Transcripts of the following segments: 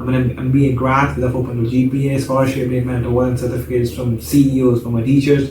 I'm an MBA grad with a 4.0 GPA, scholarship, and award and certificates from CEOs, from my teachers.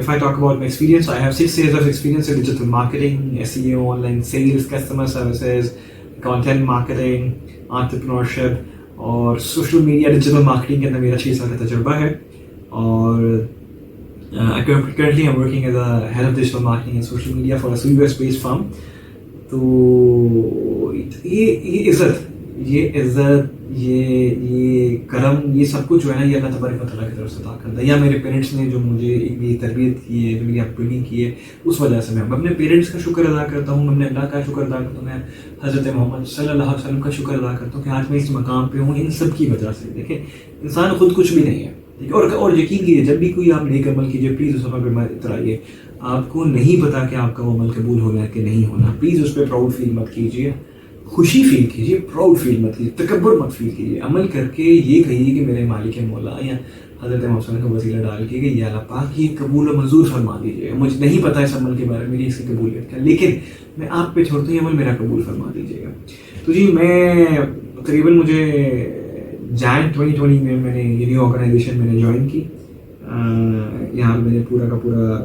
if I talk about my experience, I have 6 years of experience in digital marketing, SEO, online sales, customer services, content marketing, entrepreneurship اور social media digital marketing کے اندر میرا 6 سال کا تجربہ ہے. اور currently I'm working as a head of digital marketing and social media for a US based firm. تو یہ عزت یہ کرم یہ سب کچھ جو ہے نا یہ اللہ تبارک و تعالیٰ کی طرف سے عطا کرتا ہے, یا میرے پیرنٹس نے جو مجھے ایک میری تربیت کی ہے, جو میری اپبرنگنگ کی ہے, اس وجہ سے میں اپنے پیرنٹس کا شکر ادا کرتا ہوں, میں اپنے اللہ کا شکر ادا کرتا ہوں, میں حضرت محمد صلی اللہ علیہ وسلم کا شکر ادا کرتا ہوں کہ آج میں اس مقام پہ ہوں ان سب کی وجہ سے. دیکھیں انسان خود کچھ بھی نہیں ہے, ٹھیک ہے, اور یقین کیجیے جب بھی کوئی آپ نیک عمل کیجیے پلیز اس عمل پہ مت اترائیے. آپ کو نہیں پتا کہ آپ کا وہ عمل قبول ہونا ہے کہ نہیں ہونا, پلیز اس پہ پراؤڈ فیل مت کیجیے, خوشی فیل کیجیے, پراؤڈ فیل مت کیجیے, تکبر مت فیل کیجیے. عمل کر کے یہ کہیے کہ میرے مالک مولا یا حضرت محمد کا وسیلہ ڈال کے کہ یا اللہ پاک یہ قبول و منظور فرما دیجیے. مجھے نہیں پتا اس عمل کے بارے میں اس کی قبولیت کا, لیکن میں آپ پہ چھوڑتا ہوں یہ عمل میرا قبول فرما دیجیے گا. تو جی میں تقریباً مجھے جان 2020 میں نے یہ نیو آرگنائزیشن میں نے جوائن کی. یہاں میں نے پورا کا پورا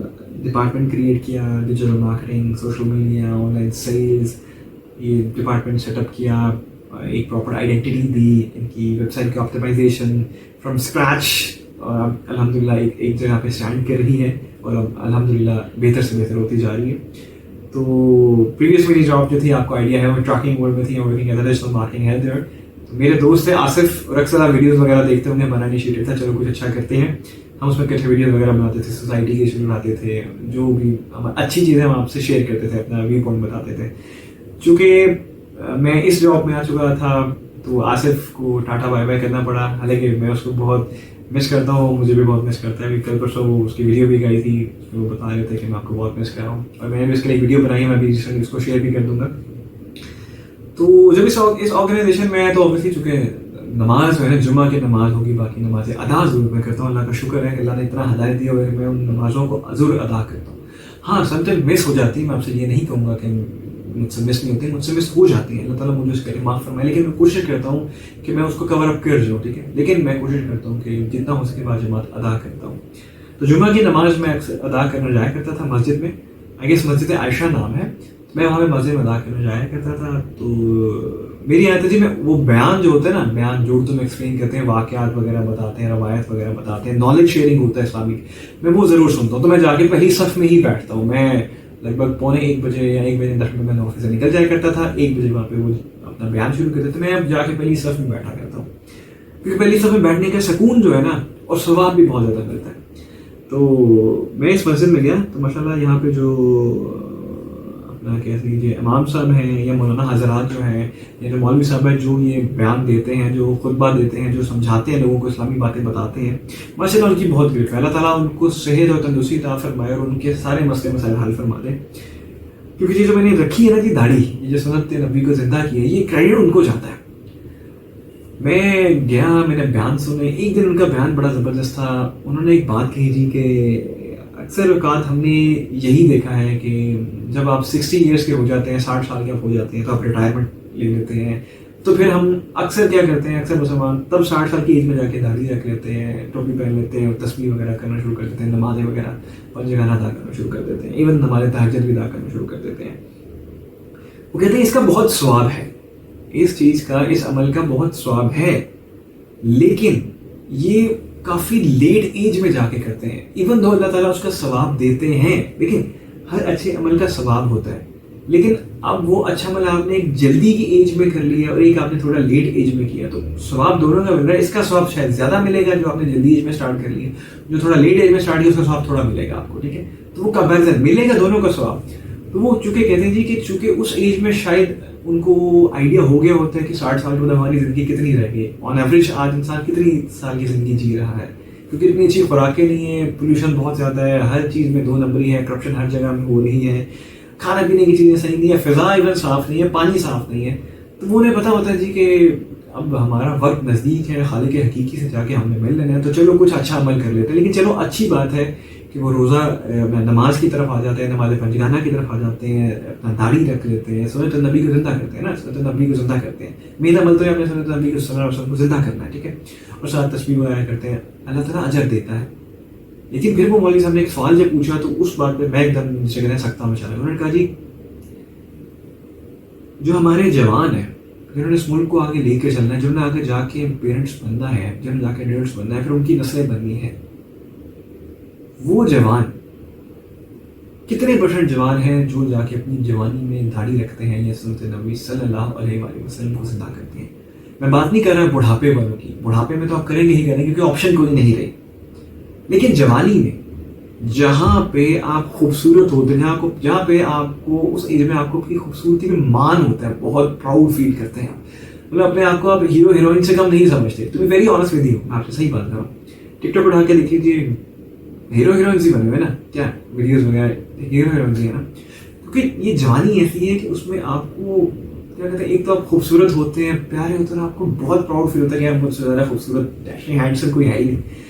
ڈپارٹمنٹ کریٹ کیا, digital marketing, social media, online sales, یہ ڈپارٹمنٹ سیٹ اپ کیا, ایک پراپر آئیڈینٹی دی, ان کی ویب سائٹ کی آپٹیمائزیشن فرام اسکریچ, اور الحمد للہ ایک جگہ پہ اسٹینڈ کر رہی ہے اور اب الحمد للہ بہتر سے بہتر ہوتی جا رہی ہے. تو پریویس میری جاب جو تھی آپ کو آئیڈیا ہے وہ ٹریکنگ ورلڈ میں تھی, working as a digital marketing head there. میرے دوست تھے آصف, اور اکثر آپ ویڈیوز وغیرہ دیکھتے ہوں گے, ہمارا انیشیٹو تھا چلو کچھ اچھا کرتے ہیں. ہم اس میں کچھ ویڈیوز وغیرہ بناتے تھے, سوسائٹی کے ایشو بناتے تھے, جو بھی اچھی چیزیں ہم آپ سے شیئر کرتے تھے, اپنا ویو پوائنٹ بتاتے تھے. چونکہ میں اس جاب میں آ چکا تھا تو آصف کو ٹاٹا بائی بائی کرنا پڑا, حالانکہ میں اس کو بہت مس کرتا ہوں, مجھے بھی بہت مس کرتا ہے. کل پرسوں وہ اس کی ویڈیو بھی گئی تھی, اس میں وہ بتا رہے تھے کہ میں آپ کو بہت مس کر رہا ہوں, اور میں نے بھی اس کے لیے ویڈیو بنائی ہے, میں بھی اس کو شیئر بھی کر دوں گا. تو جب اس آرگنائزیشن میں تو اوبیسلی چونکہ نماز ہے نا, جمعہ کی نماز ہوگی, باقی نمازیں ادا ضرور میں کرتا ہوں. اللہ کا شکر ہے کہ اللہ نے اتنا ہدایت دیا ہے, میں ان نمازوں کو ضرور ادا کرتا ہوں. ہاں سم ٹائم مس ہو جاتی ہے, میں آپ سے یہ نہیں کہوں گا کہ مجھ سے مس نہیں ہوتی, مجھ سے مس ہو جاتی ہیں, اللہ تعالیٰ مجھے اس کے لیے معاف فرمائے, لیکن میں کوشش کرتا ہوں کہ میں اس کو کور اپ کر جاؤں, ٹھیک ہے. لیکن میں کوشش کرتا ہوں کہ جتنا ہو سکے بعد جماعت ادا کرتا ہوں. تو جمعہ کی نماز میں اکثر ادا کرنے جایا کرتا تھا مسجد میں, آئی گیس مسجد عائشہ نام ہے, میں وہاں پہ مسجد میں ادا کرنے جایا کرتا تھا. تو میری عادت تھی, میں وہ بیان جو ہوتا ہے نا, بیان جو اردو میں ایکسپلین کرتے ہیں, واقعات وغیرہ بتاتے ہیں, روایت وغیرہ بتاتے ہیں, نالج شیئرنگ ہوتا ہے اسلامک, میں وہ ضرور سنتا ہوں. تو میں جا کے پہلی صف میں ہی بیٹھتا ہوں. میں لگ بھگ 1:45 یا 1:10 میں نے آفس سے نکل جایا کرتا تھا, 1 بجے وہاں پہ وہ اپنا بیان شروع کرتے تھے. میں اب جا کے پہلی صف میں بیٹھا کرتا ہوں, کیونکہ پہلی صف میں بیٹھنے کا سکون جو ہے نا, اور ثواب بھی بہت زیادہ ملتا ہے. تو میں اس مسجد میں گیا تو ماشاء اللہ یہاں پہ جو اپنا کہہ لیجیے امام صاحب ہیں یا مولانا حضرات جو ہیں یا جو مولوی صاحب ہیں, جو یہ بیان دیتے ہیں, جو خطبہ دیتے ہیں, جو سمجھاتے ہیں لوگوں کو, اسلامی باتیں بتاتے ہیں, ماشاء اللہ ان کی بہت گریٹ ہے. اللہ تعالیٰ ان کو صحت اور تندرستی عطا فرمائے اور ان کے سارے مسئلے مسائل حل فرما دے. کیونکہ یہ جو میں نے رکھی ہے نا کہ داڑھی, یہ جو سنت نبی کو زندہ کی ہے, یہ کریڈٹ ان کو جاتا ہے. میں گیا, میں نے بیان سنے. ایک دن ان کا بیان بڑا زبردست تھا. انہوں نے ایک بات کہی جی کہ اکثر اوقات ہم نے یہی دیکھا ہے کہ جب آپ 60 ایئرس کے ہو جاتے ہیں, 60 سال کے آپ ہو جاتے ہیں, تو آپ ریٹائرمنٹ لے لیتے ہیں. تو پھر ہم اکثر کیا کرتے ہیں, اکثر مسلمان تب 60 سال کی ایج میں جا کے داڑھی رکھ لیتے ہیں, ٹوپی پہن لیتے ہیں, اور تسبیح وغیرہ کرنا شروع کر دیتے ہیں, نمازیں وغیرہ پنج گانا ادا کرنا شروع کر دیتے ہیں, ایون نماز تہجد بھی ادا کرنا شروع کر دیتے ہیں. وہ کہتے ہیں اس کا بہت ثواب ہے, اس چیز کا, اس عمل کا بہت ثواب ہے, لیکن یہ کافی لیٹ ایج میں جا کے کرتے ہیں. ایون دو اللہ تعالیٰ اس کا ثواب دیتے ہیں, لیکن ہر اچھے عمل کا ثواب ہوتا ہے. لیکن اب وہ اچھا عمل آپ نے ایک جلدی کی ایج میں کر لیا اور ایک آپ نے تھوڑا لیٹ ایج میں کیا, تو ثواب دونوں کا مل رہا ہے. اس کا ثواب شاید زیادہ ملے گا جو آپ نے جلدی ایج میں اسٹارٹ کر لیا, جو تھوڑا لیٹ ایج میں اسٹارٹ کیا اس کا ثواب تھوڑا ملے گا آپ کو, ٹھیک ہے. تو وہ کمپیریزن ملے گا دونوں کا ثواب. تو وہ چونکہ کہتے ہیں جی کہ چونکہ اس ایج میں شاید ان کو آئیڈیا ہو گیا ہوتا ہے کہ 60 سال کے بعد ہماری زندگی کتنی رہ گئی, آن ایوریج آج انسان کتنی سال کی زندگی جی رہا ہے, کیونکہ اتنی اچھی خوراکیں نہیں ہیں, پولوشن بہت زیادہ ہے, ہر چیز میں 2 نمبری ہے, کرپشن ہر جگہ میں ہو رہی ہے, کھانا پینے کی چیزیں صحیح نہیں ہے, فضا ایون صاف نہیں ہے, پانی صاف نہیں ہے. تو وہ انہیں پتہ ہوتا ہے جی کہ اب ہمارا وقت نزدیک ہے، خالق حقیقی سے جا کے ہم نے مل لینا ہے، تو چلو کچھ اچھا عمل کر لیتے ہیں. لیکن چلو اچھی بات ہے کہ وہ روزہ نماز کی طرف آ جاتے ہیں، نماز پنجگانہ کی طرف آ جاتے ہیں، اپنا داڑھی رکھ لیتے ہیں، سنت النبی کو زندہ کرتے ہیں نا، سنت النبی کو زندہ کرتے ہیں. میرا عمل تو ہے اپنے سنت النبی کو صلی اللہ علیہ وسلم کو زندہ کرنا ہے، ٹھیک ہے، اور ساتھ تسبیح وغیرہ کرتے ہیں. اللہ تعالیٰ اجر دیتا ہے. لیکن پھر وہ مولوی صاحب نے ایک سوال جب پوچھا تو اس بات پہ میں ایک دم جگہ سکتا ہوں چلا. انہوں نے کہا جی جو ہمارے جوان ہیں جنہوں نے اس ملک کو آگے لے کے چلنا ہے، جنہوں نے آگے جا کے پیرنٹس بننا ہے، جنہوں نے جا کے لیڈرس بننا ہے، پھر ان کی نسلیں بننی ہیں، وہ جوان کتنے % جوان ہیں جو جا کے اپنی جوانی میں داڑھی رکھتے ہیں یا سنت نبی صلی اللہ علیہ وآلہ وسلم کو زندہ کرتے ہیں. میں بات نہیں کر رہا بڑھاپے والوں کی، بڑھاپے میں تو آپ کریں گے ہی کریں کیونکہ آپشن کوئی نہیں رہی. لیکن جوانی میں جہاں پہ آپ خوبصورت ہوتے ہیں، جہاں پہ آپ کو اس ایج میں آپ کو اپنی خوبصورتی میں مان ہوتا ہے، بہت پراؤڈ فیل کرتے ہیں، مطلب اپنے آپ کو آپ ہیرو ہیروئن سے کم نہیں سمجھتے. تو میں ویری آنیسٹ ود یو، میں آپ سے صحیح بات کر رہا ہوں. ٹک ٹاک اٹھا کے دیکھ لیجیے، ہیرو ہیروئنس ہی بنے ہوئے نا، کیا ویڈیوز وغیرہ ہیرو ہیروئنس ہی ہے نا. کیونکہ یہ جوانی ایسی ہے کہ اس میں آپ کو کیا کہتے ہیں، ایک تو آپ خوبصورت ہوتے ہیں، پیارے ہوتے ہیں، آپ کو بہت پراؤڈ فیل ہوتا ہے کہ آپ مجھ سے زیادہ خوبصورت ہینڈسم کوئی ہے ہی نہیں.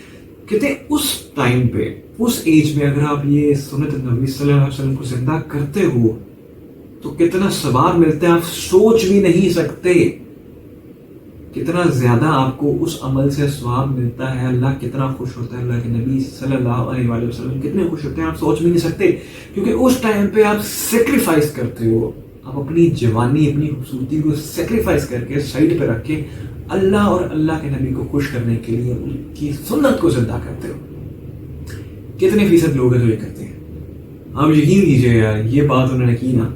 کہتے ہیں اس ٹائم پہ، اس ایج میں اگر آپ یہ سنت نبی صلی اللہ علیہ وسلم کو زندہ کرتے ہو تو کتنا ثواب ملتا ہے آپ سوچ بھی نہیں سکتے. کتنا زیادہ آپ کو اس عمل سے ثواب ملتا ہے، اللہ کتنا خوش ہوتا ہے، اللہ کے نبی صلی اللہ علیہ وآلہ وسلم کتنے خوش ہوتے ہیں، آپ سوچ بھی نہیں سکتے. کیونکہ اس ٹائم پہ آپ سیکریفائس کرتے ہو، آپ اپنی جوانی، اپنی خوبصورتی کو سیکریفائس کر کے سائڈ پہ رکھ کے اللہ اور اللہ کے نبی کو خوش کرنے کے لیے ان کی سنت کو زندہ کرتے ہو. کتنے فیصد لوگ ہیں جو یہ کرتے ہیں؟ آپ یقین کیجیے یار، یہ بات انہوں نے کی نا،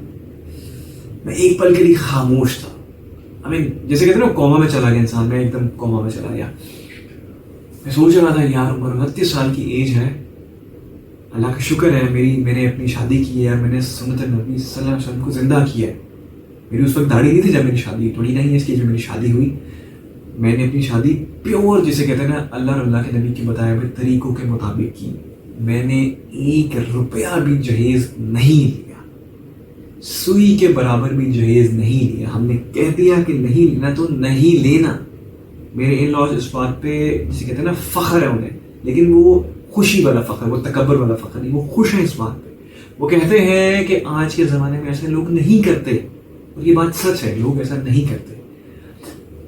میں ایک پل کے لیے خاموش تھا. جیسے کہتے ہیں نا کوما میں چلا گیا انسان، میں ایک دم کوما میں چلا گیا. میں سوچ رہا تھا یار عمر 29 سال کی ایج ہے، اللہ کا شکر ہے میں نے اپنی شادی کی ہے اور میں نے سنت نبی صلی اللہ علیہ وسلم کو زندہ کیا ہے. میری اس وقت داڑھی نہیں تھی جب میری شادی، 29 اس کی جو میری شادی ہوئی. میں نے اپنی شادی پیور جسے کہتے ہیں نا اللہ اور اللہ کے نبی کے بتائے ہوئے طریقوں کے مطابق کی. میں نے 1 روپیہ بھی جہیز نہیں لیا، سوئی کے برابر بھی جہیز نہیں لیا. ہم نے کہہ دیا کہ نہیں لینا تو نہیں لینا. میرے ان لاز اس بات پہ جسے کہتے ہیں نا فخر ہے انہیں، لیکن وہ خوشی والا فخر، وہ تکبر والا فخر نہیں، وہ خوش ہیں اس بات پہ. وہ کہتے ہیں کہ آج کے زمانے میں ایسے لوگ نہیں کرتے، اور یہ بات سچ ہے، لوگ ایسا نہیں کرتے.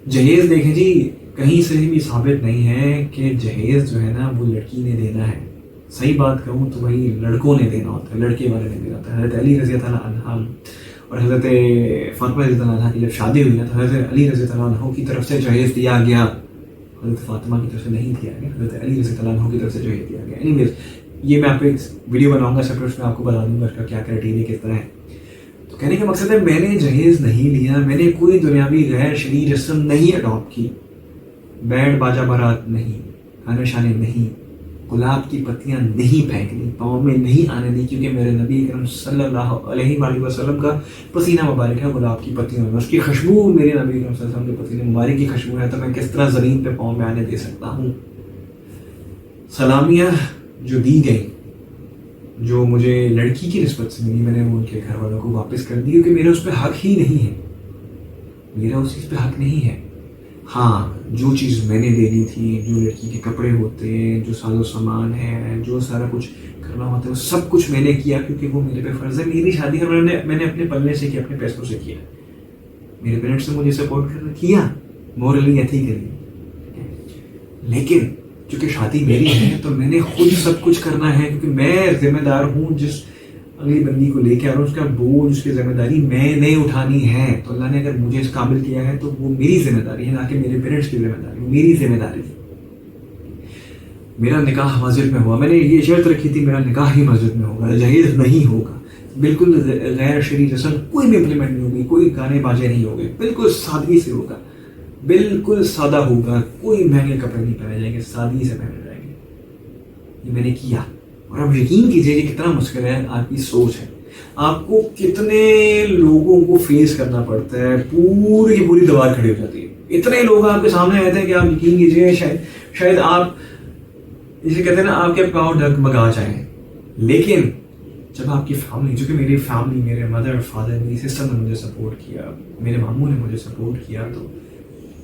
جہیز دیکھیں جی، کہیں سے بھی ثابت نہیں ہے کہ جہیز جو ہے نا وہ لڑکی نے دینا ہے. صحیح بات کہوں تو وہی لڑکوں نے دینا ہوتا ہے، لڑکے والے نے دینا ہوتا ہے. حضرت علی رضی اللہ عنہ اور حضرت فاطمہ رضی اللہ عنہ کی جب شادی ہوئی نا تو حضرت علی رضی اللہ عنہ کی طرف سے جہیز دیا گیا، حضرت فاطمہ کی طرف سے نہیں دیا گیا، حضرت علی رضی اللہ عنہ کی طرف سے جہیز دیا گیا. اینی ویز یہ میں آپ کو ایک ویڈیو بناؤں گا سپریٹ، اس میں آپ کو بتا دوں گا اس کا کیا کرائٹیریا کس طرح ہے. تو کہنے کا مقصد ہے میں نے جہیز نہیں لیا، میں نے کوئی دنیاوی غیر شرعی رسم نہیں اڈاپٹ کی. بینڈ باجا بارات نہیں، کھانے شانے نہیں، گلاب کی پتیاں نہیں پھینکنی، پاؤں میں نہیں آنے دی، کیونکہ میرے نبی اکرم صلی اللہ علیہ وآلہ وسلم کا پسینہ مبارک ہے گلاب کی پتیوں میں، اس کی خوشبو میرے نبی اکرم صلی اللہ علیہ وسلم کے پسینے مبارک کی خوشبو ہے، تو میں کس طرح زمین پہ پاؤں میں آنے دے سکتا ہوں. سلامیاں جو دی گئی، جو مجھے لڑکی کی نسبت سے ملی، میں نے وہ ان کے گھر والوں کو واپس کر دی، کیونکہ میرا اس پہ حق ہی نہیں ہے، میرا اس چیز پہ حق نہیں ہے. ہاں جو چیز میں نے دینی تھی، جو لڑکی کے کپڑے ہوتے ہیں، جو ساز و سامان ہے، جو سارا کچھ کرنا ہوتا ہے، وہ سب کچھ میں نے کیا کیونکہ وہ میرے پہ فرض ہے. میری شادی ہے، میں نے اپنے پلے سے کیا، اپنے پیسوں سے کیا. میرے پیرنٹس نے مجھے سپورٹ کیا مورلی ایتھیکلی، لیکن چونکہ شادی میری ہے تو میں نے خود سب کچھ کرنا ہے، کیونکہ میں ذمہ دار ہوں جس اگلی بندی کو لے کے آ رہا ہوں، اس کا بوجھ، اس کی ذمہ داری میں نے اٹھانی ہے. تو اللہ نے اگر مجھے اس قابل کیا ہے تو وہ میری ذمہ داری ہے، نہ کہ میرے پیرنٹس کی ذمہ داری. میری ذمہ داری ہے. میرا نکاح مسجد میں ہوا، میں نے یہ شرط رکھی تھی میرا نکاح ہی مسجد میں ہوگا، جہیز نہیں ہوگا. بالکل غیر شرعی رسم کوئی بھی امپلیمنٹ نہیں ہوگی، کوئی گانے باجے نہیں ہوگے، بالکل سادگی سے ہوگا، بالکل سادہ ہوگا، کوئی مہنگے کپڑے نہیں پہنے جائیں گے، سادگی سے پہنے جائیں گے. یہ میں نے کیا. اور اب یقین کیجیے کہ کتنا مشکل ہے آپ کی سوچ ہے. آپ کو کتنے لوگوں کو فیس کرنا پڑتا ہے، پوری کی پوری دیوار کھڑی ہو جاتی ہے. اتنے لوگ آپ کے سامنے آتے ہیں کہ آپ یقین کیجیے شاید آپ جسے کہتے ہیں نا آپ کے پاؤں ڈگمگا جائیں. لیکن جب آپ کی فیملی، جو کہ میری فیملی، میرے مدر فادر، میری سسٹر نے مجھے سپورٹ کیا، میرے ماموں نے مجھے سپورٹ کیا، تو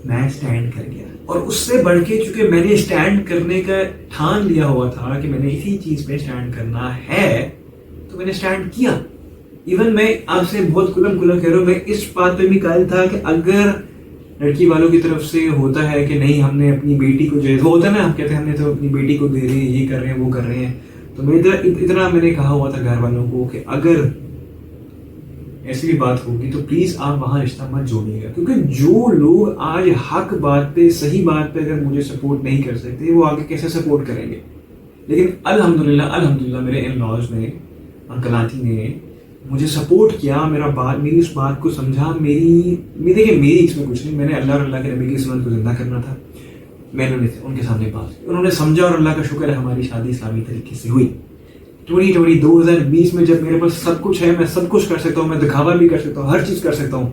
میں اسٹینڈ کر گیا. اور اس سے بڑھ کے چونکہ میں نے اسٹینڈ کرنے کا ٹھان لیا ہوا تھا کہ میں نے اسی چیز پہ اسٹینڈ کرنا ہے, تو میں نے اسٹینڈ کیا. ایون میں آپ سے بہت کھلم کھلا کہہ رہا ہوں, میں اس بات پہ بھی قائل تھا کہ اگر لڑکی والوں کی طرف سے ہوتا ہے کہ نہیں ہم نے اپنی بیٹی کو جو ہوتا ہے نا, ہم کہتے ہیں ہم نے تو اپنی بیٹی کو دے رہے ہیں, یہ کر رہے ہیں وہ کر رہے ہیں, تو میں اتنا میں نے کہا ہوا تھا گھر والوں کو کہ اگر ایسی بھی بات ہوگی تو پلیز آپ وہاں رشتہ مت جوڑیے گا, کیونکہ جو لوگ آج حق بات پہ صحیح بات پہ اگر مجھے سپورٹ نہیں کر سکتے وہ آگے کیسے سپورٹ کریں گے. لیکن الحمدللہ میرے ان لاز نے, انکل آنٹی نے مجھے سپورٹ کیا, میری اس بات کو سمجھا. دیکھیں میری اس میں کچھ نہیں, میں نے اللہ اور اللہ کے نبی کی سنت کو زندہ کرنا تھا, میں نے ان کے سامنے بات کی, انہوں نے سمجھا, اور اللہ کا شکر ہے ہماری شادی اسلامی طریقے سے ہوئی. 2020 میں جب میرے پاس سب کچھ ہے, میں سب کچھ کر سکتا ہوں, میں دکھاوا بھی کر سکتا ہوں, ہر چیز کر سکتا ہوں,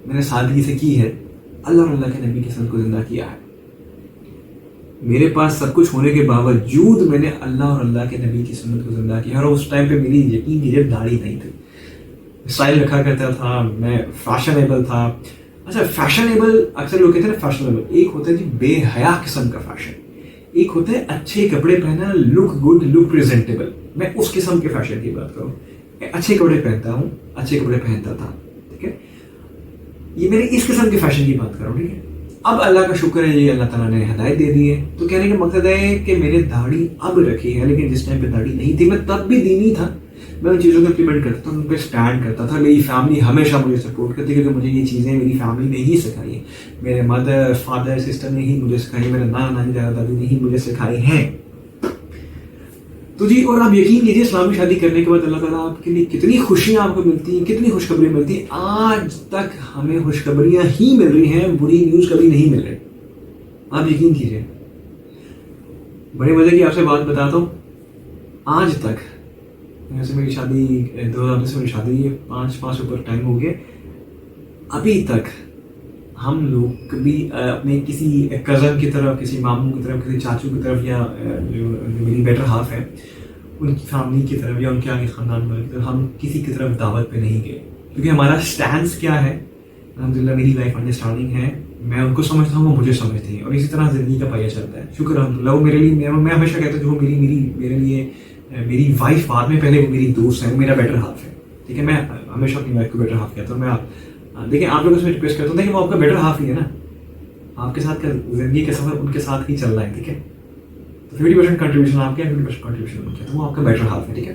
میں نے سادگی سے کی ہے, اللہ اور اللہ کے نبی کی سنت کو زندہ کیا ہے. میرے پاس سب کچھ ہونے کے باوجود میں نے اللہ اور اللہ کے نبی کی سنت کو زندہ کیا. اور اس ٹائم پہ میری یقین کیجیے داڑھی نہیں تھی, اسٹائل رکھا کرتا تھا, میں فیشنیبل تھا. اچھا فیشنیبل اکثر لوگ کہتے ہیں نا فیشنیبل, ایک ہوتا ہے جی بے حیا قسم کا فیشن, ایک ہوتا ہے اچھے کپڑے پہنا, لک گڈ, لک پریزنٹیبل. میں اس قسم کے فیشن کی بات کروں, اچھے کپڑے پہنتا ہوں, اچھے کپڑے پہنتا تھا, ٹھیک ہے, یہ میں نے اس قسم کے فیشن کی بات کروں, ٹھیک ہے. اب اللہ کا شکر ہے یہ اللہ تعالیٰ نے ہدایت دے دی ہے, تو کہنے کا مقصد ہے کہ میں نے داڑھی اب رکھی ہے, لیکن جس ٹائم پہ داڑھی نہیں تھی میں تب بھی دینی تھا, میں ان چیزوں کو امپلیمنٹ کرتا تھا, ان پہ اسٹینڈ کرتا تھا. میری فیملی ہمیشہ مجھے سپورٹ کرتی, کیونکہ مجھے یہ چیزیں میری فیملی نے ہی سکھائی ہیں, میرے مدر فادر سسٹر نے ہی مجھے سکھائی, میرے نانا نانی دادا دادی نے ہی مجھے سکھائی ہیں. تو جی, اور آپ یقین کیجیے اسلامی شادی کرنے کے بعد اللہ تعالیٰ آپ کے لیے کتنی خوشیاں آپ کو ملتی ہیں, کتنی خوشخبریاں ملتی ہیں. آج تک ہمیں خوشخبریاں ہی مل رہی ہیں, بری نیوز کبھی نہیں مل رہی, آپ یقین کیجیے. بڑے مزے کی آپ سے بات بتاتا ہوں, آج تک جیسے میری شادی 2019 سے میری شادی ہے, 5 اوپر ٹائم ہو گیا, ابھی تک ہم لوگ کبھی اپنے کسی کزن کی طرف, کسی ماموں کی طرف, کسی چاچو کی طرف, یا جو میری بیٹر ہاف ہے ان کی فیملی کی طرف, یا ان کے آگے خاندان والے کی طرف, ہم کسی کی طرف دعوت پہ نہیں گئے, کیونکہ ہمارا اسٹینس کیا ہے, الحمدللہ میری لائف انڈرسٹینڈنگ ہے, میں ان کو سمجھتا ہوں, وہ مجھے سمجھتی ہیں, اور اسی طرح زندگی کا پہیہ چلتا ہے. شکر الحمدللہ. وہ میرے لیے, میں ہمیشہ کہتا ہوں جو میرے لیے میری وائف بعد میں, پہلے وہ میری دوست ہے, وہ میرا بیٹر ہاف ہے, ٹھیک ہے. میں ہمیشہ اپنی وائف کو بیٹر ہاف کہتا ہوں. میں دیکھیں آپ لوگوں سے ریکویسٹ کرتا ہوں, دیکھیں وہ آپ کا بیٹر ہاف ہی ہے نا, آپ کے ساتھ کا زندگی کا سفر ان کے ساتھ ہی چل رہا ہے, ٹھیک ہے. تو 50% کنٹریبیوشن آپ کے, 50% کنٹریبیوشن ان کے, تو وہ آپ کا بیٹر ہاف ہے, ٹھیک ہے.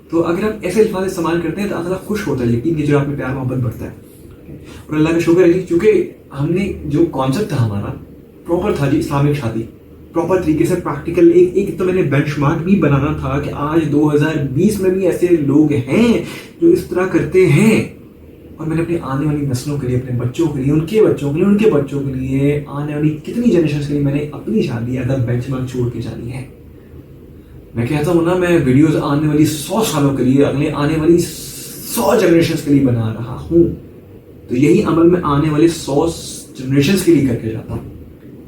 تو اگر آپ ایسے الفاظ استعمال کرتے ہیں تو اللہ خوش ہوتا ہے, یقین کیجیے آپ میں پیار محبت بڑھتا ہے. اور اللہ کا شکر ہے چونکہ ہم نے جو کانسیپٹ تھا ہمارا پراپر تھا جی, اسلامک شادی پراپر طریقے سے پریکٹیکل, ایک تو میں نے بینچ مارک بھی بنانا تھا کہ آج 2020 میں بھی ایسے لوگ ہیں جو اس طرح کرتے ہیں, اور میں نے اپنی آنے والی نسلوں کے لیے, اپنے بچوں کے لیے, ان کے بچوں کے لیے, ان کے بچوں کے لیے, آنے والی کتنی جنریشنز کے لیے میں نے اپنی شادی اگر بینچ مارک چھوڑ کے جانی ہے. میں کہتا ہوں نا, میں ویڈیوز آنے والی 100 سالوں کے لیے, اگلے آنے والی 100 جنریشنز کے لیے بنا رہا ہوں. تو یہی عمل میں آنے والے 100 جنریشنز کے لیے کر کے جاتا ہوں.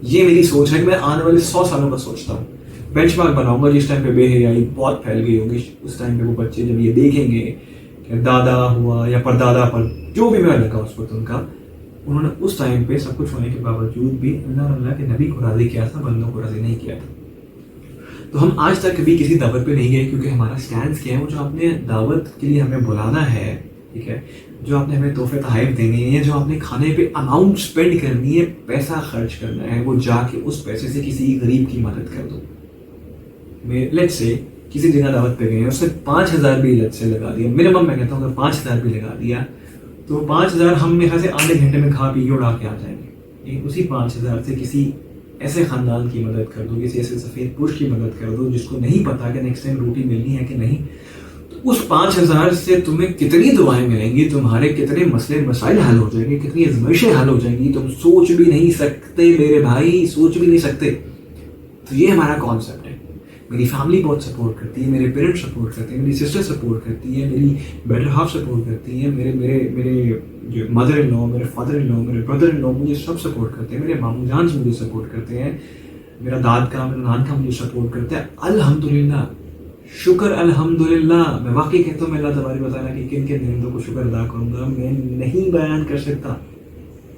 یہ میری سوچ ہے کہ میں آنے والے 100 سالوں کا سوچتا ہوں. بینچ مارک بناؤں گا جس ٹائم پہ بے حیائی بہت پھیل گئی ہوگی, اس ٹائم پہ وہ بچے جب یہ دیکھیں گے کہ دادا ہوا یا پردادا پر جو بھی میں لگا اس وقت ان کا, انہوں نے اس ٹائم پہ سب کچھ ہونے کے باوجود بھی اللہ اور اللہ کے نبی کو راضی کیا تھا, بندوں کو راضی نہیں کیا تھا. تو ہم آج تک کبھی کسی دعوت پہ نہیں گئے, کیونکہ ہمارا اسٹینڈ کیا ہے, وہ جو آپ نے دعوت کے لیے ہمیں بلانا ہے, ٹھیک ہے, جو آپ نے ہمیں تحفے تحائف دینے ہیں, جو آپ نے کھانے پہ اماؤنٹ اسپینڈ کرنی ہے, پیسہ خرچ کرنا ہے, وہ جا کے اس پیسے سے کسی غریب کی مدد کر دو. لیٹ سے کسی جگہ دعوت پہ گئے ہیں, اس نے 5,000 بھی لت سے لگا دیا, منیمم میں کہتا ہوں اگر 5,000 بھی لگا دیا تو 5,000 ہم میرے خیال سے آدھے گھنٹے میں کھا پی کے اڑا کے آ جائیں گے. اسی 5,000 سے کسی ایسے خاندان کی مدد کر دو, کسی ایسے سفید پوش کی مدد کر دو جس کو نہیں پتا کہ نیکسٹ ٹائم روٹی ملنی ہے کہ نہیں. اس 5,000 سے تمہیں کتنی دعائیں ملیں گی, تمہارے کتنے مسئلے مسائل حل ہو جائیں گے, کتنی آزمائشیں حل ہو جائیں گی, تم سوچ بھی نہیں سکتے میرے بھائی, سوچ بھی نہیں سکتے. تو یہ ہمارا کانسیپٹ ہے. میری فیملی بہت سپورٹ کرتی ہے, میرے پیرنٹس سپورٹ کرتے ہیں, میری سسٹر سپورٹ کرتی ہے, میری بیٹر ہاف سپورٹ کرتی ہیں, میرے جو مدر ان لا, میرے فادر ان لا, میرے بردر ان لا مجھے سب سپورٹ کرتے ہیں, میرے ماموں جان مجھے سپورٹ کرتے ہیں, میرا داد کا, میرا نان کا مجھے سپورٹ کرتا ہے. الحمدللہ, شکر الحمدللہ. میں واقعی کہتا ہوں میں اللہ تبارک و تعالیٰ کی کن کن نعمتوں کو شکر ادا کروں گا, میں نہیں بیان کر سکتا.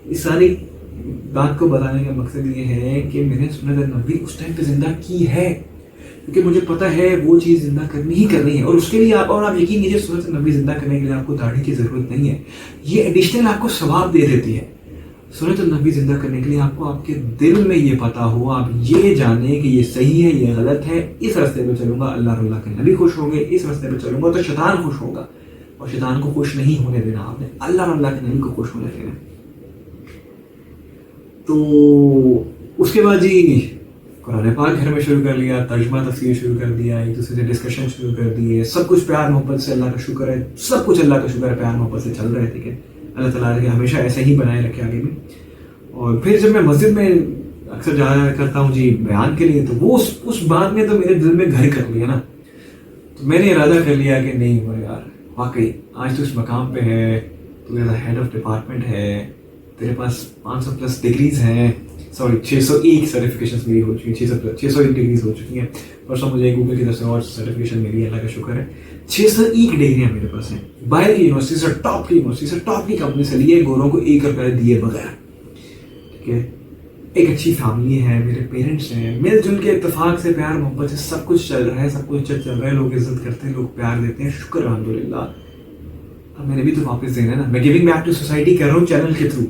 اس ساری بات کو بتانے کا مقصد یہ ہے کہ میں نے سنت نبوی اس ٹائم پہ زندہ کی ہے، کیونکہ مجھے پتہ ہے وہ چیز زندہ کرنی ہی کرنی ہے، اور اس کے لیے آپ یقین کیجیے سنت نبوی زندہ کرنے کے لیے آپ کو داڑھی کی ضرورت نہیں ہے، یہ ایڈیشنل آپ کو ثواب دے دیتی ہے۔ سنت النبی زندہ کرنے کے لیے آپ کو آپ کے دل میں یہ پتہ ہو، آپ یہ جانیں کہ یہ صحیح ہے یہ غلط ہے، اس راستے پہ چلوں گا اللہ کے نبی خوش ہوں گے، اس راستے پہ چلوں گا تو شیطان خوش ہوگا، اور شیطان کو خوش نہیں ہونے دینا، آپ نے اللہ کے نبی کو خوش ہونے دینا۔ تو اس کے بعد جی قرآن پاک گھر میں شروع کر لیا، ترجمہ تفسیر شروع کر دیا، ایک دوسرے سے ڈسکشن شروع کر دیے، سب کچھ پیار محبت سے، اللہ کا شکر ہے سب کچھ اللہ کا شکر ہے پیار محبت سے چل رہے تھے، کہ اللہ تعالیٰ نے ہمیشہ ایسے ہی بنائے رکھے آگے بھی۔ اور پھر جب میں مسجد میں اکثر جایا کرتا ہوں جی بیان کے لیے، تو وہ اس بات نے تو میرے دل میں گھر کر لیا نا، تو میں نے ارادہ کر لیا کہ نہیں وہ یار واقعی آج تو اس مقام پہ ہے، تو as a head of department ہے، تیرے پاس 500+ ڈگریز ہیں، 601 سرٹیفکیشنز میری ہو چکی ہیں، 601 ڈگریز ہو چکی ہیں، پرسوں مجھے گوگل کی طرف سے اور سرٹیفکیشن ملی ہے، اللہ کا شکر ہے، 601 ڈگریاں میرے پاس ہیں، باہر کی یونیورسٹی سے، ٹاپ کی یونیورسٹی سے، ٹاپ کی کمپنی سے لیے، گوروں کو 1 روپے دیے بغیر، ٹھیک ہے، ایک اچھی فیملی ہے، میرے پیرنٹس ہیں، مل جل کے اتفاق سے پیار محبت سے سب کچھ چل رہا ہے، سب کچھ چل رہا ہے، لوگ عزت کرتے ہیں، لوگ پیار دیتے ہیں، شکر الحمدللہ۔ اب میں نے بھی تو واپس دینا ہے نا، میں گیونگ بیک ٹو سوسائٹی کر رہا ہوں چینل کے through,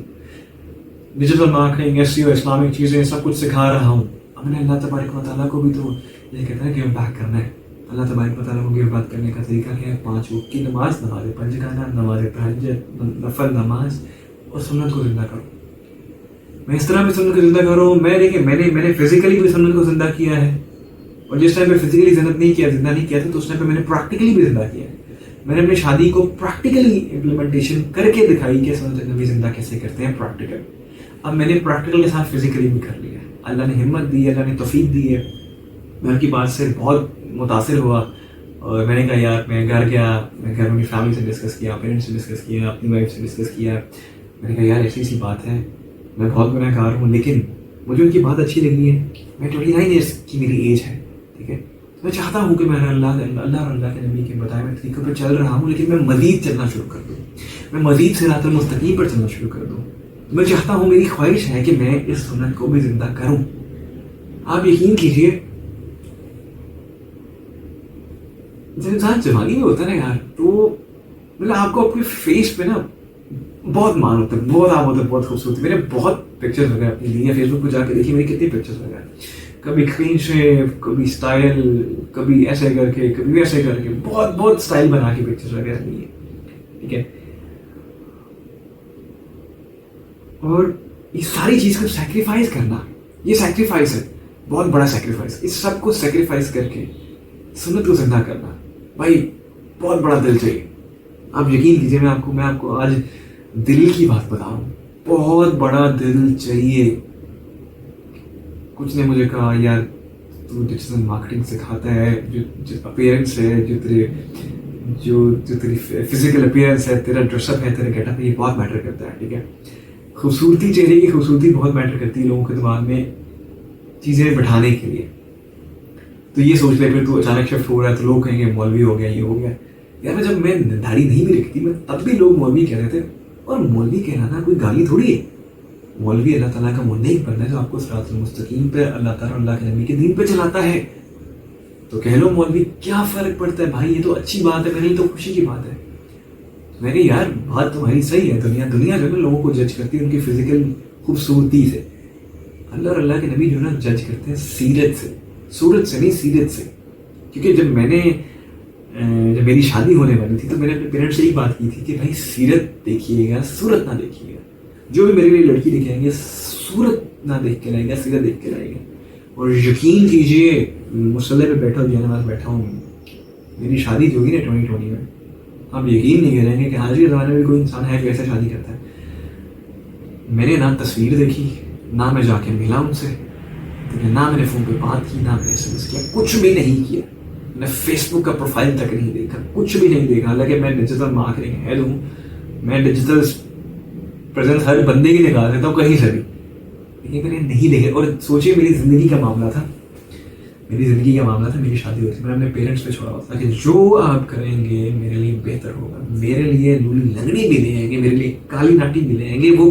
digital marketing, SEO، Islamic چیزیں سب کچھ سکھا رہا ہوں۔ اب میں نے اللہ تبارک و تعالیٰ کو بھی تو یہ کہتا ہے گیو بیک کرنا ہے، اللہ تبارک و تعالیٰ کو گیو بیک کرنے کا طریقہ کیا ہے؟ 5 وقت کی نماز، نماز پنجگانہ، نماز تہجد، نفل نماز، اور سنت کو زندہ کرو۔ میں اس طرح بھی سنت کو زندہ کروں، میں نے فزیکلی بھی سنت کو زندہ کیا ہے، اور جس ٹائم پہ فزیکلی زندہ نہیں کیا تھا تو اس ٹائم پہ میں نے پریکٹیکلی بھی زندہ کیا ہے۔ میں نے اپنی شادی کو پریکٹیکلی امپلیمنٹیشن کر کے دکھائی کہ سنت نبی زندہ کیسے کرتے ہیں پریکٹیکل۔ اب میں نے پریکٹیکل کے ساتھ فزیکلی بھی کر لیا ہے، اللہ نے ہمت دی ہے، اللہ نے توفیق دی ہے۔ میں ان کی بات سے بہت متاثر ہوا، اور میں نے کہا یار میں گھر گیا، میں گھر میں فیملی سے ڈسکس کیا، پیرنٹس سے ڈسکس کیا، اپنی وائف سے ڈسکس کیا، میں نے کہا یار ایسی سی بات ہے، میں بہت گناہ گار ہوں، لیکن مجھے ان کی بات اچھی لگی ہے، میں 29 ایئرس کی میری ایج ہے، ٹھیک ہے، میں چاہتا ہوں کہ میں اللہ اور اللہ کے نبی کے بتائے ہوئے طریقوں پہ چل رہا ہوں، لیکن میں مزید چلنا شروع کر دوں، میں مزید صراط المستقیم پر چلنا شروع کر دوں۔ میں چاہتا ہوں، میری خواہش ہے کہ میں اس سنت کو بھی زندہ کروں۔ آپ یقین کیجئے جب انسان جوانی میں ہوتا ہے نا یار، تو مطلب آپ کو اپنے فیس پہ نا بہت مان ہوتا ہے، بہت آپ ہوتا ہے، بہت خوبصورتی۔ میں نے بہت پکچرز وغیرہ اپنی لی ہیں، فیس بک پہ جا کے دیکھیے میری کتنی پکچرز وغیرہ، کبھی کلین شیپ، کبھی اسٹائل، کبھی ایسے کر کے، کبھی ویسے کر کے، بہت اسٹائل بنا کے پکچرز وغیرہ لی ہیں، ٹھیک ہے۔ اور یہ ساری چیز کو سیکریفائز کرنا، یہ سیکریفائز ہے، بہت بڑا سیکریفائز، اس سب کو سیکریفائز کر کے سنت کو زندہ کرنا بھائی بہت بڑا دل چاہیے۔ آپ یقین کیجیے، میں آپ کو آج دل کی بات بتا رہا ہوں، بہت بڑا دل چاہیے۔ کچھ نے مجھے کہا یار تو ڈیجیٹل مارکیٹنگ سکھاتا ہے، جو اپیئرنس ہے، جو تیری فزیکل اپیئرنس ہے، تیرا ڈریس اپ ہے، تیرا گیٹ اپ ہے، یہ بہت میٹر کرتا ہے، ٹھیک ہے۔ خوبصورتی، چہرے کی خوبصورتی بہت میٹر کرتی ہے لوگوں کے دماغ میں چیزیں بٹھانے کے لیے۔ تو یہ سوچ لے پھر تو اچانک شفٹ ہو رہا ہے تو لوگ کہیں گے مولوی ہو گیا، یہ ہو گیا۔ یار جب میں داڑھی نہیں بھی رکھتی میں تب بھی لوگ مولوی کہہ رہے تھے، اور مولوی کہنا کوئی گالی تھوڑی ہے۔ مولوی اللہ تعالیٰ کا منع بننا ہے جو آپ کو صراط المستقیم پہ، اللہ تعالیٰ اللہ کے نبی کے دین پہ چلاتا ہے، تو کہہ لو مولوی، کیا فرق پڑتا ہے بھائی، یہ تو اچھی بات ہے، میرے لیے تو خوشی کی بات ہے۔ میں نے یار بات تمہاری صحیح ہے، دنیا جو ہے نا لوگوں کو جج کرتی ہے ان کی فزیکل خوبصورتی سے، اللہ اور اللہ کے نبی جو ہے نا جج کرتے ہیں سیرت سے، صورت سے نہیں سیرت سے۔ کیونکہ جب میری شادی ہونے والی تھی تو میں نے اپنے پیرنٹس سے یہی بات کی تھی کہ بھائی سیرت دیکھیے گا، صورت نہ دیکھیے گا، جو بھی میرے لیے لڑکی دکھائیں گے صورت نہ دیکھ کے لائیں گے، سیرت دیکھ کے لائیں گے۔ اور یقین کیجیے مصلی پہ بیٹھا ہوں، بیٹھا ہوں، میری شادی جو ہوئی نا 2020 میں، آپ یقین نہیں کریں گے کہ آج کے زمانے میں کوئی انسان ہے جو ایسے شادی کرتا ہے۔ میں نے نہ تصویر دیکھی، نہ میں جا کے ملا ان سے، نہ میں نے فون پہ بات کی، نہ میں نے SMS کیا، کچھ بھی نہیں کیا، میں فیس بک کا پروفائل تک نہیں دیکھا، کچھ بھی نہیں دیکھا۔ حالانکہ میں ڈیجیٹل مارکیٹنگ ہیڈ ہوں، میں ڈیجیٹل پریزنس ہر بندے کی نکال دیتا ہوں کہیں سے بھی، لیکن میں نے نہیں دیکھے۔ اور سوچیے میری زندگی کا معاملہ تھا، میری شادی ہوئی تھی، میں نے اپنے پیرنٹس پہ چھوڑا ہوا تھا کہ جو آپ کریں گے میرے لیے بہتر ہوگا، میرے لیے لولی لنگڑی بھی لے آئیں گے، میرے لیے کالی ناٹی بھی لے آئیں گے، وہ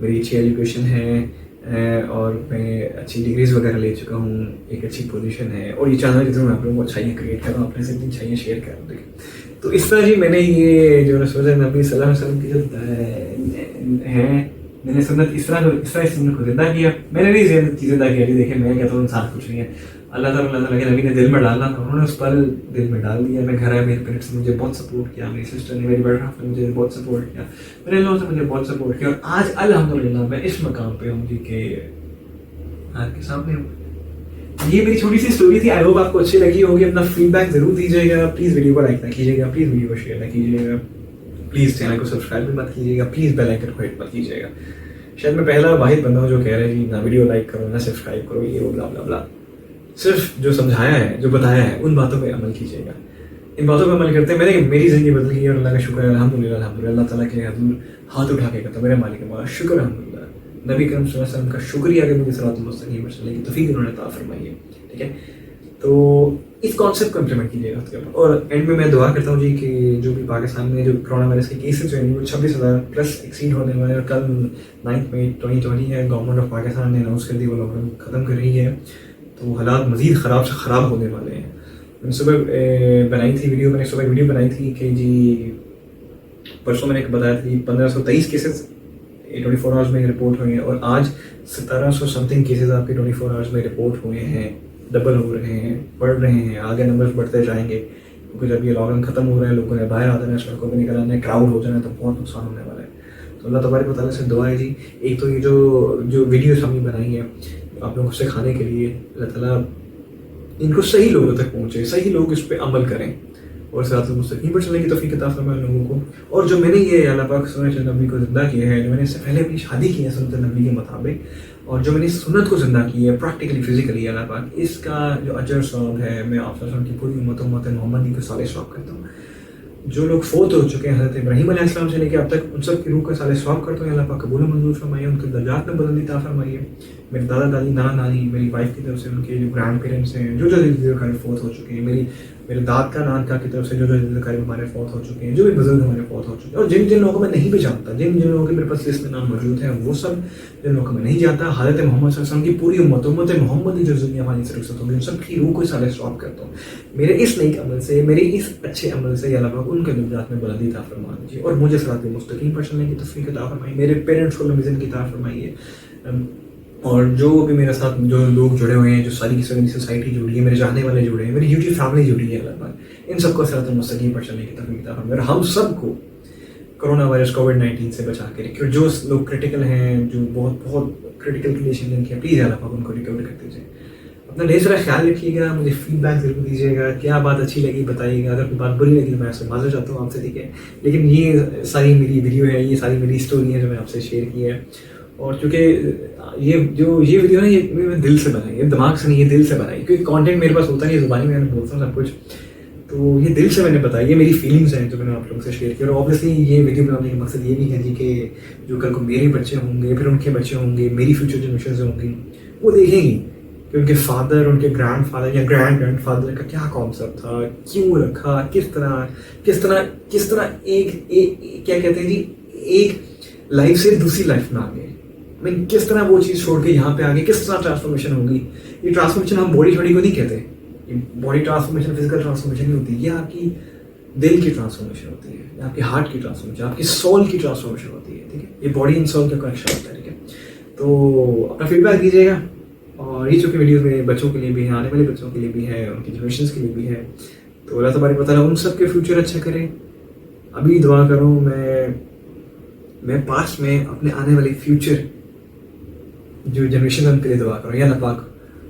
میری اچھی ایجوکیشن ہے اور میں اچھی ڈگریز وغیرہ لے چکا ہوں, ایک اچھی پوزیشن ہے, اور یہ چاہتا ہوں کہ میں آپ لوگوں کو اچھائیاں کریٹ کر رہا ہوں, اپنے سے اتنی اچھائیاں شیئر کر رہا ہوں. دیکھیں تو اس طرح جی میں نے یہ جو رسول نبی صلی اللہ علیہ وسلم کی جو ہے, میں نے سنت اس طرح سنت کو زندہ کیا. میں نے نہیں چیزیں زندہ کیا. دیکھیں میں کہتا ہوں انسان کچھ نہیں ہے, اللہ تعالیٰ کے نبی نے دل میں ڈالنا تھا, انہوں نے اس پل دل میں ڈال دیا. میں گھر آیا, میرے پیرنٹس نے مجھے بہت سپورٹ کیا, میری سسٹر نے, میری بڑی بہن نے مجھے بہت سپورٹ کیا, میرے لوگوں سے مجھے بہت سپورٹ کیا, اور آج الحمدللہ میں اس مقام پہ ہوں جی کہ آپ کے سامنے ہوں. یہ میری چھوٹی سی اسٹوری تھی. آئی ہوپ آپ کو اچھی لگی ہوگی. اپنا فیڈ بیک ضرور دیجیے گا. پلیز ویڈیو کو لائک نہ کیجیے گا, پلیز ویڈیو کو شیئر نہ کیجیے گا, پلیز چینل کو سبسکرائب بھی مت کیجیے گا, پلیز بیل آئکن کو ہٹ مت کیجیے گا. شاید میں پہلا واحد بندہ ہوں جو کہہ رہے ہیں جی نہ ویڈیو لائک کرو نہ سبسکرائب کرو, یہ بلا بلا بلا. صرف جو سمجھایا ہے, جو بتایا ہے, ان باتوں پہ عمل کیجیے گا. ان باتوں پہ عمل کرتے ہیں. میری زندگی بدل گئی ہے, اور اللہ کا شکر ہے, الحمدللہ الحمدللہ. اللہ تعالیٰ کے حضور ہاتھ اٹھا کے کہتا ہوں میرے مالک مولا شکر الحمدللہ. نبی کریم صلی اللہ علیہ وسلم کا شکریہ کہ مجھے صراط المستقیم پر چلنے کی توفیق انہوں نے عطا فرمائی ہے. ٹھیک ہے, تو اس کانسیپٹ کو امپلیمنٹ کیجیے گا اس کے اوپر. اور اینڈ میں دعا کرتا ہوں جی کہ جو بھی پاکستان میں جو کرونا وائرس کے کیسز جو ہیں وہ 26,000 پلس ایکسیڈ ہونے والے ہیں, اور کل 9 مئی 2020 ہے, گورنمنٹ آف پاکستان نے اناؤنس کر دی وہ لاک ڈاؤن ختم کر رہی ہے. تو حالات مزید خراب سے خراب ہونے والے ہیں. میں نے صبح بنائی تھی ویڈیو بنائی تھی کہ جی پرسوں میں نے بتایا تھا کہ 1523 کیسز 24 آورس میں رپورٹ ہوئے ہیں, اور آج 1700 سمتھنگ کیسز آپ کے 24 آورس میں رپورٹ ہوئے ہیں. ڈبل ہو رہے ہیں, بڑھ رہے ہیں, آگے نمبرز بڑھتے جائیں گے, کیونکہ جب یہ لاک ڈاؤن ختم ہو رہا ہے, لوگوں نے باہر آ جانا ہے, سڑکوں پہ نکل آنا ہے, کراؤڈ ہو جانا ہے, تو بہت نقصان ہونے والا ہے. تو اللہ تبارک و تعالیٰ سے دعا ہے جی, ایک تو یہ جو ویڈیوز ہم نے بنائی ہیں آپ لوگوں کو سکھانے کے لیے, اللہ تعالیٰ ان کو صحیح لوگوں تک پہنچے, صحیح لوگ اس پہ عمل کریں, اور صراط المستقیم پر چلنے کی توفیق عطا فرمائے لوگوں کو. اور جو میں نے یہ اللہ پاک سنت نبی کو زندہ کیا ہے, جو میں نے اس سے پہلے اپنی شادی کی ہے سنت نبی کے مطابق, اور جو میں نے سنت کو زندہ کی ہے پریکٹیکلی فزیکلی, اللہ پاک اس کا جو اجر ثواب ہے میں آپ صلی اللہ علیہ وسلم کی پوری امت محمدی کو صالح ثواب کرتا ہوں. جو لوگ فوت ہو چکے ہیں حضرت ابراہیم علیہ السلام سے لے کے اب تک, ان سب کی روح کا صالح ثواب کرتا ہوں. اللہ پاک قبول و منظور فرمائیے, ان کے درجات میں بلندی عطا فرمائیے. میرے دادا دادی نانا نانی, میری وائف کی طرف سے ان کے جو گرینڈ پیرنٹس ہیں جو قریب فوت ہو چکے ہیں, میرے داد کا نان کا کی طرف سے جو قریب ہمارے فوت ہو چکے ہیں, جو بھی بزرگ ہمارے فوت ہو چکے ہیں, اور جن لوگوں کو میں نہیں بھی جانتا, جن لوگوں کے میرے پاس لسٹ میں نام موجود ہے, وہ سب جن لوگوں کو میں نہیں جانتا, حضرت محمد صلی اللہ علیہ وسلم کی پوری امت محمدی جو دنیا ہماری سے رخصت ہوگی, ان سب کی روح کو صالح ثواب کرتا ہوں. میرے اس نیک عمل سے, میرے اس اچھے عمل سے اللہ پاک ان کے درجات میں بلندی عطا فرما دیجیے, اور مجھے صراط مستقیم پر چلنے کی توفیق عطا فرمائیے. میرے پیرنٹس کو لمبی زندگی عطا فرمائیے, اور جو بھی میرے ساتھ جو لوگ جڑے ہوئے ہیں, جو ساری کی ساری سوسائٹی جڑی ہے, میرے چاہنے والے جڑے ہیں, میری یوٹیوب فیملی جڑی ہے, اللہ پاک ان سب کو صراط المستقیم پر چلنے کی توفیق عطا فرمائے. اور ہم سب کو کرونا وائرس کووڈ-19 سے بچا کے رکھے, اور جو لوگ کرٹیکل ہیں, جو بہت کرٹیکل کنڈیشن جن کی, پلیز اللہ پاک ان کو ریکور کر دیجیے. اپنا ڈھیر سارا خیال رکھیے گا, مجھے فیڈ بیک ضرور دیجیے گا, کیا بات اچھی لگی بتائیے گا, اگر کوئی بات بری لگی تو میں آپ سے معذرت چاہتا ہوں آپ سے, ٹھیک ہے. لیکن یہ ساری میری ویڈیو ہے, یہ ساری میری اسٹوری ہے جو میں آپ سے شیئر کی ہے, اور چونکہ یہ ویڈیو نا یہ میں دل سے بنائی ہے, دماغ سے نہیں, یہ دل سے بنائی, کیونکہ کانٹینٹ میرے پاس ہوتا نہیں, زبانی میں بولتا ہوں سب کچھ, تو یہ دل سے میں نے بتایا, یہ میری فیلنگس ہیں جو میں نے آپ لوگوں سے شیئر کی. اور اوبیسلی یہ ویڈیو بنانے کا مقصد یہ بھی ہے جی کہ جو کل کو میرے بچے ہوں گے, پھر ان کے بچے ہوں گے, میری فیوچر جنریشنز ہوں گی, وہ دیکھیں گی کہ ان کے فادر, ان کے گرینڈ فادر یا گرینڈ فادر کا کیا کانسیپٹ تھا, کیوں رکھا, کس طرح ایک کیا کہتے ہیں جی, ایک لائف سے دوسری لائف میں آ گئے, کس طرح وہ چیز چھوڑ کے یہاں پہ آ گئے, کس طرح ٹرانسفارمیشن ہوگی. یہ ٹرانسفارمیشن ہم باڈی کو نہیں کہتے, باڈی ٹرانسفارمیشن فزیکل ٹرانسفارمیشن نہیں ہوتی, یہ آپ کی دل کی ٹرانسفارمیشن ہوتی ہے, آپ کے ہارٹ کی ٹرانسفارمیشن, آپ کی سول کی ٹرانسفارمیشن ہوتی ہے. ٹھیک ہے, یہ باڈی اینڈ سول کا کنیکشن ہوتا ہے. ٹھیک ہے, تو اپنا فیڈ بیک دیجیے گا, اور یہ چونکہ ویڈیوز میں بچوں کے لیے بھی ہے, آنے والے بچوں کے لیے بھی ہے, ان کی جنریشنس کے لیے بھی ہے, تو اللہ تبارک و تعالیٰ ان سب کے فیوچر اچھا کرے. ابھی دعا کروں میں پاسٹ میں اپنے آنے والے فیوچر جو جنریشن ہے ان کے لیے دعا کروں, یا اللہ پاک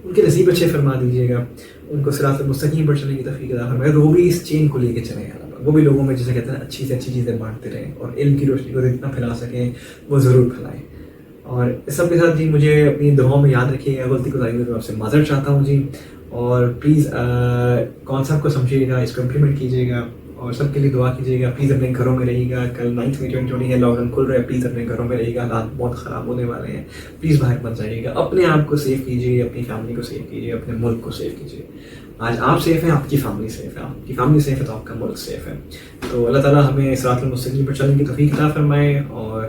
ان کے نصیب اچھے فرما دیجیے گا, ان کو صراط مستقیم پر چلنے کی توفیق عطا فرمائے, وہ بھی اس چین کو لے کے چلیں, وہ بھی لوگوں میں جسے کہتے ہیں اچھی سے اچھی چیزیں بانٹتے رہیں, اور علم کی روشنی کو جتنا پھیلا سکیں وہ ضرور پھیلائیں. اور اس سب کے ساتھ جی مجھے اپنی دعاؤں میں یاد رکھیے گا, غلطی کو ظاہر تو آپ سے معذرت چاہتا ہوں جی, اور پلیز کانسیپٹ کو سمجھیے گا, اس کو امپلیمنٹ کیجیے گا, اور سب کے لیے دعا کیجیے گا. پلیز اپنے گھروں میں رہیے گا, کل 9 مئی 2020 ہے, لاک ڈاؤن کھل رہا ہے, پلیز اپنے گھروں میں رہیے گا, حالات بہت خراب ہونے والے ہیں, پلیز باہر مت جائیے گا, اپنے آپ کو سیف کیجیے, اپنی فیملی کو سیف کیجیے, اپنے ملک کو سیف کیجیے. آج آپ سیف ہیں, آپ کی فیملی سیف ہے, آپ کی فیملی سیف ہے تو آپ کا ملک سیف ہے. تو اللہ تعالیٰ ہمیں صراط المستقیم پر چلنے کی توفیق عطا فرمائے, اور